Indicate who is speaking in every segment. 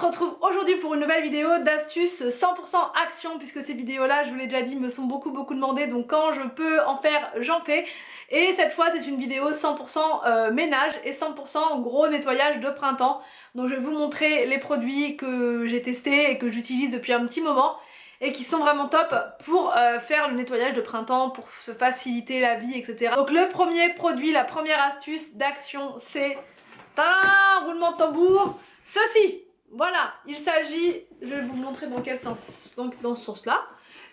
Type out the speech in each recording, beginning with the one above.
Speaker 1: se retrouve aujourd'hui pour une nouvelle vidéo d'astuces 100% action, puisque ces vidéos là, je vous l'ai déjà dit, me sont beaucoup demandées, donc quand je peux en faire, j'en fais. Et cette fois c'est une vidéo 100% ménage et 100% gros nettoyage de printemps. Donc je vais vous montrer les produits que j'ai testés et que j'utilise depuis un petit moment et qui sont vraiment top pour faire le nettoyage de printemps, pour se faciliter la vie, etc. Donc le premier produit, la première astuce d'action, c'est un roulement de tambour, ceci. Voilà, il s'agit, je vais vous montrer dans quel sens, donc dans ce sens là.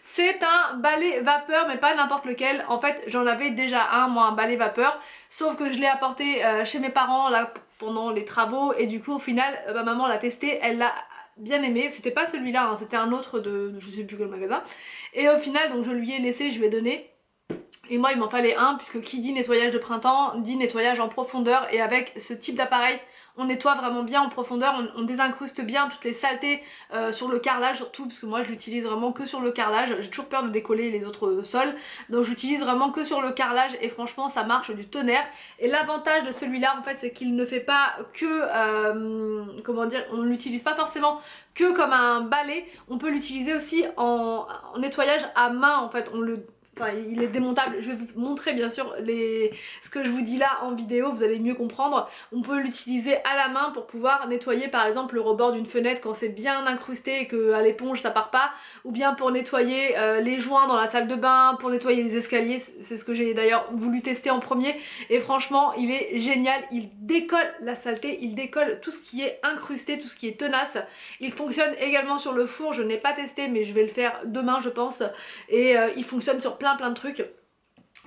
Speaker 1: C'est un balai vapeur, mais pas n'importe lequel. En fait j'en avais déjà un, moi, un balai vapeur, sauf que je l'ai apporté chez mes parents là pendant les travaux, et du coup au final ma maman l'a testé, elle l'a bien aimé. C'était pas celui-là, hein, c'était un autre de je sais plus quel magasin, et au final donc je lui ai laissé, je lui ai donné. Et moi il m'en fallait un, puisque qui dit nettoyage de printemps dit nettoyage en profondeur, et avec ce type d'appareil on nettoie vraiment bien en profondeur, on désincruste bien toutes les saletés sur le carrelage surtout, parce que moi je l'utilise vraiment que sur le carrelage, j'ai toujours peur de décoller les autres sols, donc j'utilise vraiment que sur le carrelage et franchement ça marche du tonnerre. Et l'avantage de celui-là en fait, c'est qu'il ne fait pas que, comment dire, on ne l'utilise pas forcément que comme un balai, on peut l'utiliser aussi en nettoyage à main en fait, enfin, il est démontable. Je vais vous montrer bien sûr ce que je vous dis là en vidéo, vous allez mieux comprendre. On peut l'utiliser à la main pour pouvoir nettoyer par exemple le rebord d'une fenêtre quand c'est bien incrusté et qu'à l'éponge ça part pas, ou bien pour nettoyer les joints dans la salle de bain, pour nettoyer les escaliers. C'est ce que j'ai d'ailleurs voulu tester en premier, et franchement il est génial, il décolle la saleté, il décolle tout ce qui est incrusté, tout ce qui est tenace. Il fonctionne également sur le four, je n'ai pas testé mais je vais le faire demain je pense, et il fonctionne sur plein de trucs.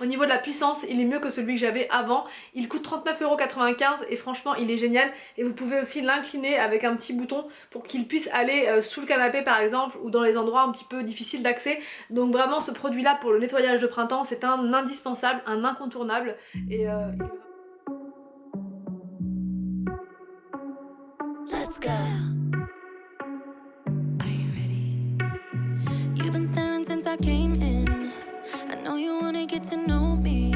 Speaker 1: Au niveau de la puissance, il est mieux que celui que j'avais avant. Il coûte 39,95 € et franchement il est génial. Et vous pouvez aussi l'incliner avec un petit bouton pour qu'il puisse aller sous le canapé par exemple, ou dans les endroits un petit peu difficiles d'accès. Donc vraiment ce produit là pour le nettoyage de printemps, c'est un indispensable, un incontournable. Et
Speaker 2: Let's go. Are you ready? You've been staring since I came in. I know you wanna get to know me.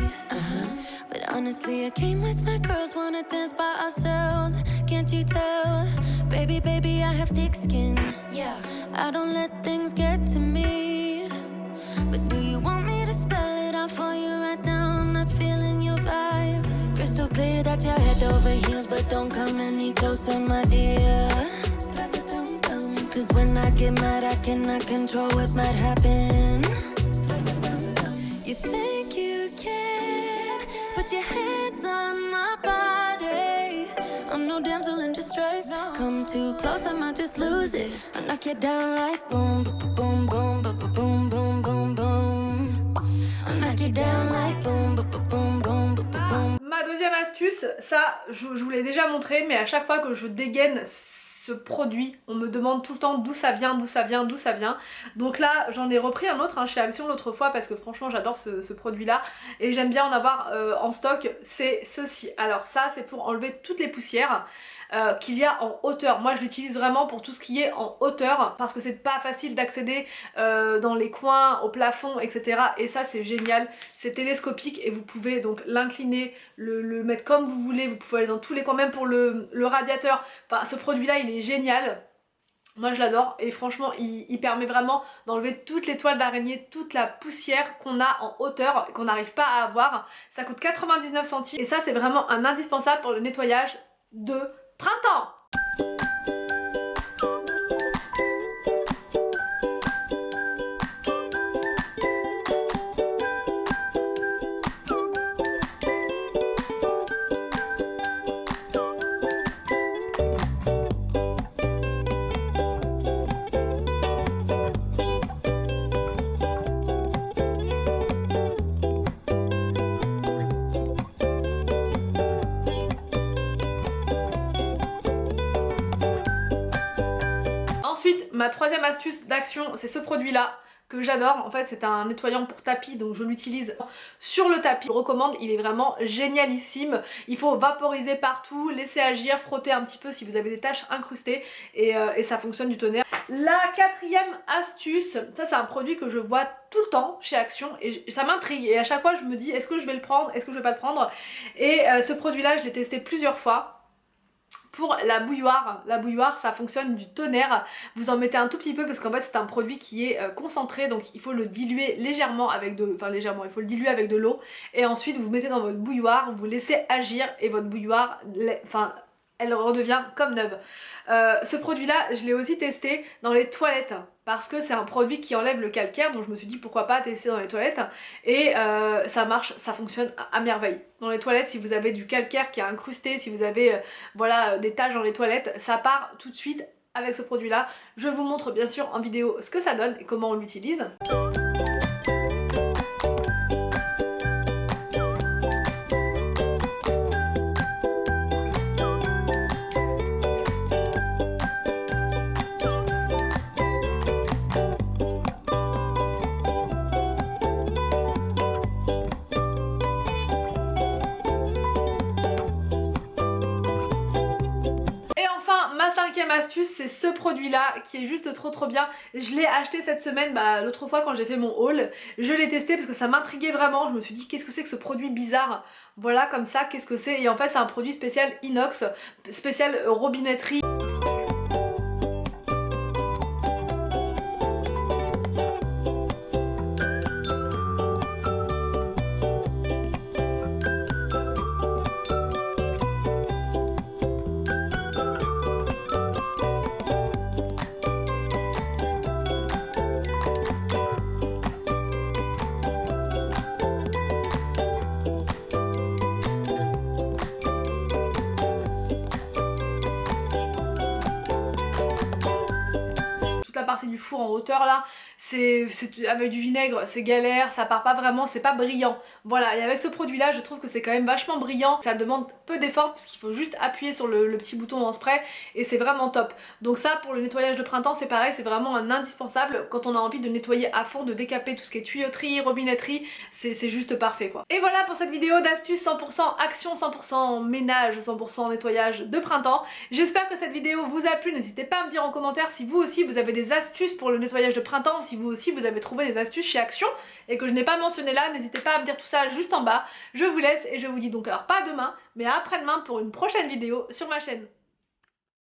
Speaker 2: But honestly, I came with my girls, wanna dance by ourselves. Can't you tell? Baby, I have thick skin. Yeah. I don't let things get to me. But do you want me to spell it out for you right now? I'm not feeling your vibe. Crystal clear that you're head over heels, but don't come any closer, my dear. Cause when I get mad, I cannot control what might happen. You think you can put your hands on my body. I'm no damsel in distress. Come too close, I might just lose it. I knock you down like boom, boom, boom, boom, boom, boom, boom, boom. I knock you down like boom, boom, boom, boom, boom, boom.
Speaker 1: ma deuxième astuce, ça je vous l'ai déjà montré, mais à chaque fois que je dégaine ce produit, on me demande tout le temps d'où ça vient, d'où ça vient, d'où ça vient. Donc là j'en ai repris un autre chez Action l'autre fois, parce que franchement j'adore ce produit là et j'aime bien en avoir en stock. C'est ceci. Alors ça c'est pour enlever toutes les poussières qu'il y a en hauteur. Moi je l'utilise vraiment pour tout ce qui est en hauteur, parce que c'est pas facile d'accéder dans les coins, au plafond, etc. Et ça c'est génial, c'est télescopique et vous pouvez donc l'incliner, le mettre comme vous voulez, vous pouvez aller dans tous les coins, même pour le radiateur. Enfin ce produit là il est génial. Moi je l'adore, et franchement il permet vraiment d'enlever toutes les toiles d'araignée, toute la poussière qu'on a en hauteur, qu'on n'arrive pas à avoir. Ça coûte 99 centimes et ça c'est vraiment un indispensable pour le nettoyage de printemps. Ensuite, ma troisième astuce d'action, c'est ce produit là que j'adore. En fait c'est un nettoyant pour tapis, donc je l'utilise sur le tapis. Je le recommande, il est vraiment génialissime. Il faut vaporiser partout, laisser agir, frotter un petit peu si vous avez des taches incrustées, et ça fonctionne du tonnerre. La quatrième astuce, ça c'est un produit que je vois tout le temps chez Action et ça m'intrigue, et à chaque fois je me dis est-ce que je vais le prendre, est-ce que je vais pas le prendre. Et ce produit là je l'ai testé plusieurs fois pour la bouilloire. La bouilloire ça fonctionne du tonnerre, vous en mettez un tout petit peu parce qu'en fait c'est un produit qui est concentré, donc il faut le diluer légèrement avec de... enfin légèrement, il faut le diluer avec de l'eau et ensuite vous mettez dans votre bouilloire, vous laissez agir et votre bouilloire, enfin elle redevient comme neuve. Ce produit là je l'ai aussi testé dans les toilettes parce que c'est un produit qui enlève le calcaire, donc je me suis dit pourquoi pas tester dans les toilettes et ça marche, ça fonctionne à merveille. Dans les toilettes, si vous avez du calcaire qui est incrusté, si vous avez voilà, des taches dans les toilettes, ça part tout de suite avec ce produit là. Je vous montre bien sûr en vidéo ce que ça donne et comment on l'utilise. Cinquième astuce, c'est ce produit là qui est juste trop bien. Je l'ai acheté cette semaine, l'autre fois quand j'ai fait mon haul, je l'ai testé parce que ça m'intriguait vraiment. Je me suis dit qu'est-ce que c'est que ce produit bizarre, voilà comme ça, qu'est-ce que c'est, et en fait c'est un produit spécial inox, spécial robinetterie. Partie du four en hauteur là, c'est avec du vinaigre, c'est galère, ça part pas vraiment, c'est pas brillant. Voilà, et avec ce produit là je trouve que c'est quand même vachement brillant, ça demande peu d'effort parce qu'il faut juste appuyer sur le petit bouton en spray et c'est vraiment top. Donc ça pour le nettoyage de printemps c'est pareil, c'est vraiment un indispensable quand on a envie de nettoyer à fond, de décaper tout ce qui est tuyauterie, robinetterie, c'est juste parfait quoi. Et voilà pour cette vidéo d'astuces 100% action, 100% ménage, 100% nettoyage de printemps. J'espère que cette vidéo vous a plu, n'hésitez pas à me dire en commentaire si vous aussi vous avez des astuces pour le nettoyage de printemps, si vous aussi vous avez trouvé des astuces chez Action et que je n'ai pas mentionné là, n'hésitez pas à me dire tout ça juste en bas. Je vous laisse et je vous dis donc alors pas demain mais à après-demain pour une prochaine vidéo sur ma chaîne.